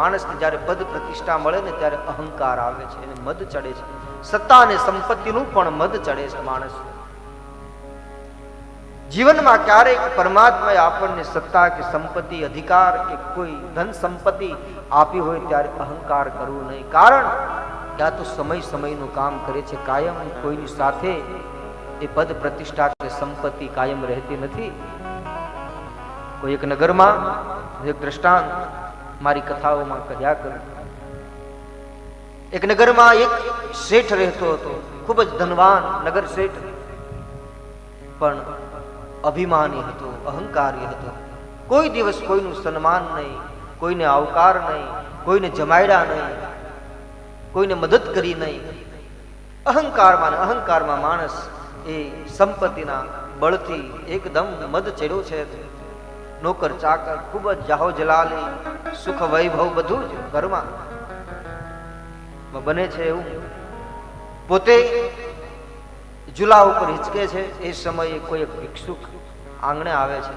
માણસને જ્યારે પદ પ્રતિષ્ઠા મળે ને ત્યારે અહંકાર આવે છે, એને મદ ચડે છે. સત્તા અને સંપત્તિનું પણ મદ ચડે છે માણસ. જીવનમાં ક્યારેક પરમાત્માએ આપણને સત્તા કે સંપત્તિ, અધિકાર કે કોઈ ધન સંપત્તિ આપી હોય ત્યારે અહંકાર કરવું નહીં. કારણ કે આ તો સમય સમયનું કામ કરે છે. કાયમ કોઈની સાથે એ પદ પ્રતિષ્ઠા કે સંપત્તિ કાયમ રહેતી નથી. કોઈ એક નગરમાં એક દ્રષ્ટાંત મારી કથાઓમાં કહ્યા કરું. એક નગરમાં એક શેઠ રહેતો હતો, ખૂબ જ ધનવાન નગર શેઠ, પણ અભિમાની હતો, અહંકારી હતો. કોઈ દિવસ કોઈનું સન્માન નહીં, કોઈને આવકાર નહીં, કોઈને જમાડ્યા નહીં, કોઈને મદદ કરી નહીં. અહંકારમાં માણસ એ સંપત્તિના બળથી એકદમ મદ ચડ્યો છે. નોકર ચાકર ખૂબ જ જાહો જલાલી, સુખ વૈભવ બધું જ ઘરમાં બને છે. એવું પોતે ઝૂલા ઉપર હિંચકે છે. એ સમયે કોઈ એક ભિક્ષુક આંગણે આવે છે.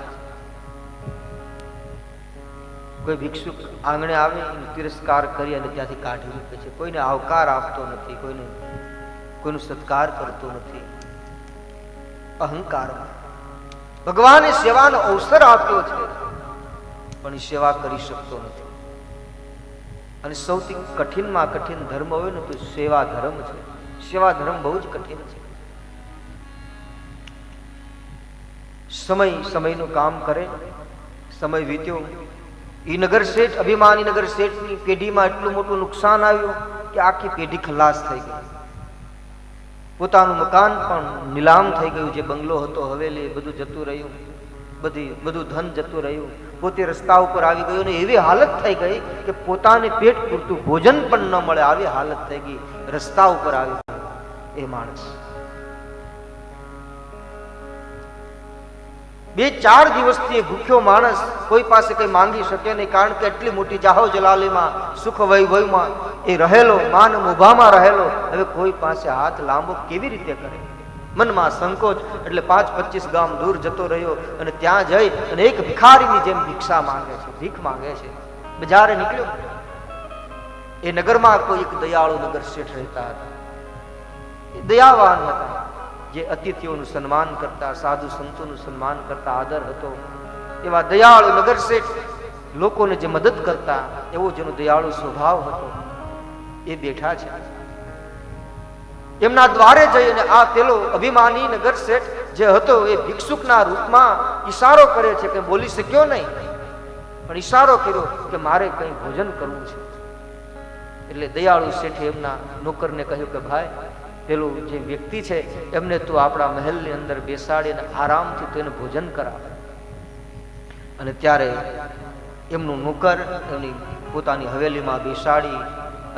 કોઈ ભિક્ષુક આંગણે આવે, તિરસ્કાર કરી અને ત્યાંથી કાઢી મૂકે છે. કોઈને આવકાર આપતો નથી, કોઈનો સત્કાર કરતો નથી. અહંકાર. ભગવાને સેવાનો અવસર આપ્યો છે, પણ એ સેવા કરી શકતો નથી. અને સૌથી કઠિનમાં કઠિન ધર્મ હોય ને તો સેવા ધર્મ છે. સેવા ધર્મ બહુ જ કઠિન છે. સમયનું કામ કરે, સમય વીત્યો. એ નગર શેઠ, અભિમાની નગર શેઠની પેઢીમાં એટલું મોટું નુકસાન આવ્યું કે આખી પેઢી ખલાસ થઈ ગઈ. પોતાનું મકાન પણ નીલામ થઈ ગયું. જે બંગલો હતો, હવેલી, બધું જતું રહ્યું. બધું ધન જતું રહ્યું. પોતે રસ્તા ઉપર આવી ગયો ને એવી હાલત થઈ ગઈ કે પોતાને પેટ પૂરતું ભોજન પણ ન મળે, આવી હાલત થઈ ગઈ. રસ્તા ઉપર આવી ગયો એ માણસ. 2-4 દિવસથી એ ભૂખ્યો માણસ કોઈ પાસે કઈ માંગી શકે નહીં. કારણ કે એટલી મોટી જાહો જલાલીમાં, સુખ વૈભવમાં એ રહેલો, માન મુભામાં રહેલો, હવે કોઈ પાસે હાથ લાંબો કેવી રીતે કરે? મનમાં સંકોચ. એટલે 5-25 ગામ દૂર જતો રહ્યો અને ત્યાં જઈ અને એક ભિખારીની જેમ ભિક્ષા માંગે છે, ભીખ માંગે છે. બજારે નીકળ્યો. એ નગરમાં કોઈ એક દયાળુ નગર શેઠ રહેતા હતા. એ દયાવાન હતા, જે અતિથિઓનું સન્માન કરતા, સાધુ સંતોનું સન્માન કરતા આદર હતો. એવા દયાળુ નગર શેઠ, લોકોને જે મદદ કરતા, એવો જેનો દયાળુ સ્વભાવ હતો, એ બેઠા છે. એમના દ્વારે જઈને આ પેલો અભિમાની નગર શેઠ જે હતો એ ભિક્ષુકના રૂપમાં ઈશારો કરે છે કે બોલી શક્યો નહીં, પણ ઈશારો કર્યો કે મારે કંઈ ભોજન કરવું છે. એટલે દયાળુ શેઠે એમના નોકરને કહ્યું કે ભાઈ, પેલું જે વ્યક્તિ છે એમને તું આપણા મહેલની અંદર બેસાડીને આરામથી તું એને ભોજન કરાવે. અને ત્યારે એમનું નોકર એમની પોતાની હવેલીમાં બેસાડી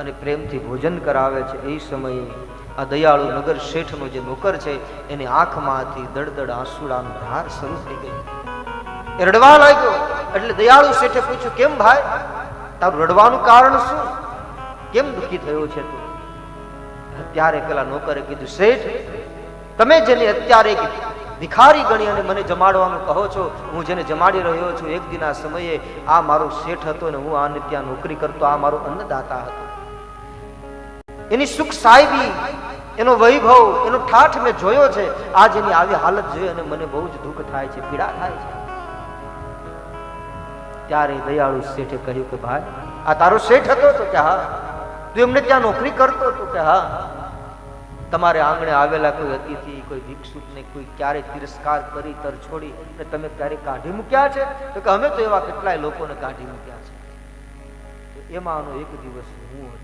અને પ્રેમથી ભોજન કરાવે છે. એ સમયે આ દયાળુ નગર શેઠનો જે નોકર છે એની આંખમાંથી દળદળ આંસુડાની ધાર શરૂ થઈ ગઈ. એ રડવા લાગ્યો. એટલે દયાળુ શેઠે પૂછ્યું, કેમ ભાઈ, તારું રડવાનું કારણ શું? કેમ દુઃખી થયો છે તું? ત્યારે પેલા નોકરે કીધું, શેઠ, તમે જેને અત્યારે ભિખારી ગણી અને મને જમાડવાનું કહો છો, હું જેને જમાડી રહ્યો છું, એક દિન આ સમયે આ મારો શેઠ હતો ને હું આને ત્યાં નોકરી કરતો, આ મારો અન્નદાતા હતો. એની સુખ સાહેબી, એનો વૈભવ, એનો ઠાઠ મેં જોયો છે. આજ એની આવી હાલત જોઈ અને મને બહુ જ દુઃખ થાય છે, પીડા થાય છે. ત્યારે દયાળુ શેઠે કહ્યું કે ભાઈ, આ તારો શેઠ હતો? તો કે હા. તું એમને ત્યાં નોકરી કરતો? તો કે હા. તમારે આંગણે આવેલા કોઈ અતિથિ, કોઈ ભિક્ષુકને કોઈ ક્યારે તિરસ્કાર કરી, તર છોડી અને તમે ક્યારે કાઢી મૂક્યા છે? તો કે અમે તો એવા કેટલાય લોકોને કાઢી મૂક્યા છે. એમાંનો એક દિવસ હું હતો.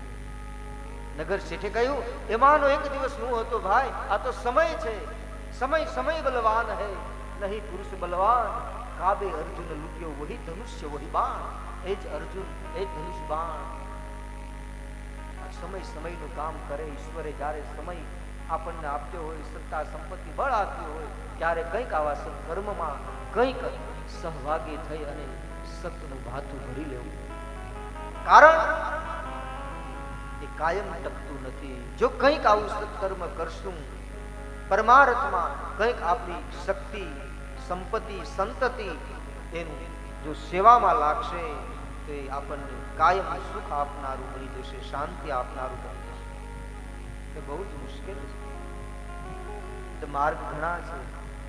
નગર શેઠે કહ્યું, એમાંનો એક દિવસ હું હતો ભાઈ. આ તો સમય છે. સમય બલવાન હૈ, નહીં પુરુષ બલવાન. કાબે અર્જુન લૂટ્યો વહી ધનુષ્ય વહી બાણ. એ જ અર્જુન, એ જ ધનુષ બાણ. સમયનું કામ કરે. ઈશ્વરે જ્યારે સમય આપણને આપ્યો હોય, સત્તા સંપત્તિ બળ આપ્યું હોય, ત્યારે કંઈક આવા સત્કર્મમાં કંઈક સહભાગી થઈ અને સત્યનું ભાથું ભરી લેવું. કારણ એ કાયમ ટકતું નથી. જો કંઈક આવું સત્કર્મ કરશું, પરમાર્થમાં કંઈક આપણી શક્તિ, સંપત્તિ, સંતતિ એનું જો સેવામાં લાગશે, તો એ આપણને કાયમ સુખ આપનારું બની જશે, શાંતિ આપનારું બની જશે. એ બહુ જ મુશ્કેલ છે. માર્ગ ઘણા છે.